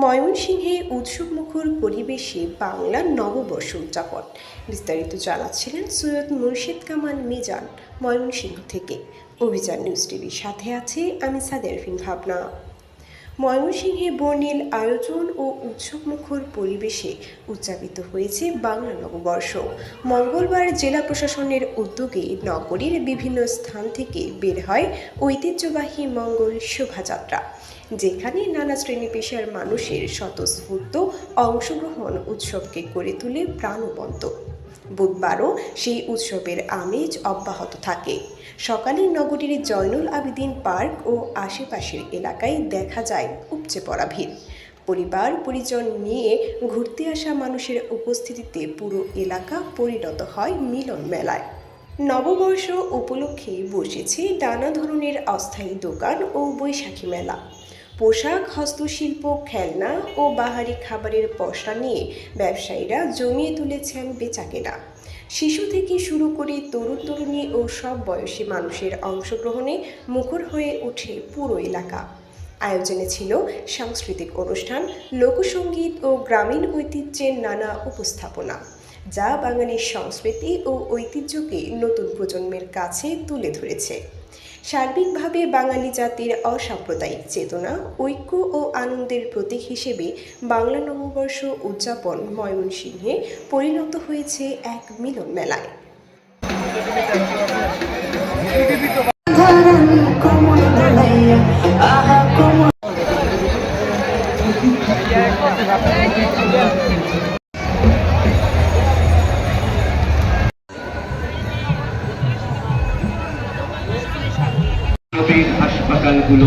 ময়মনসিংহে উৎসবমুখর পরিবেশে বাংলা নববর্ষ উদযাপন। বিস্তারিত জানাচ্ছিলেন সৈয়দ মুর্শিদ কামাল মিজান ময়মনসিংহ থেকে। অভিযান নিউজ টিভির সাথে আছে আমি সাদেরফিন ভাবনা। ময়মনসিংহে বর্ণিল আয়োজন ও উৎসবমুখর পরিবেশে উদযাপিত হয়েছে বাংলা নববর্ষ। মঙ্গলবার জেলা প্রশাসনের উদ্যোগে নগরীর বিভিন্ন স্থান থেকে বের হয় ঐতিহ্যবাহী মঙ্গল শোভাযাত্রা, যেখানে নানা শ্রেণী পেশার মানুষের স্বতঃস্ফূর্ত অংশগ্রহণ উৎসবকে করে তোলে প্রাণবন্ত। বুধবারও সেই উৎসবের আমেজ অব্যাহত থাকে। সকালে নগরীর জয়নুল আবেদিন পার্ক ও আশেপাশের এলাকায় দেখা যায় উপচে পড়া ভিড়। পরিবার পরিজন নিয়ে ঘুরতে আসা মানুষের উপস্থিতিতে পুরো এলাকা পরিণত হয় মিলন মেলায়। নববর্ষ উপলক্ষে বসেছে নানা ধরনের অস্থায়ী দোকান ও বৈশাখী মেলা। পোশাক, হস্তশিল্প, খেলনা ও বাহারি খাবারের পসরা নিয়ে ব্যবসায়ীরা জমিয়ে তুলেছেন বেচাকেনা। শিশু থেকে শুরু করে তরুণ তরুণী ও সব বয়সী মানুষের অংশগ্রহণে মুখর হয়ে ওঠে পুরো এলাকা। আয়োজনে ছিল সাংস্কৃতিক অনুষ্ঠান, লোকসঙ্গীত ও গ্রামীণ ঐতিহ্যের নানা উপস্থাপনা, যা বাঙালির সংস্কৃতি ও ঐতিহ্যকে নতুন প্রজন্মের কাছে তুলে ধরেছে। সার্বিকভাবে বাঙালি জাতির অসাম্প্রদায়িক চেতনা, ঐক্য ও আনন্দের প্রতীক হিসেবে বাংলা নববর্ষ উদযাপন ময়মনসিংহে পরিণত হয়েছে এক মিলন মেলায়। হাসপাতালগুলো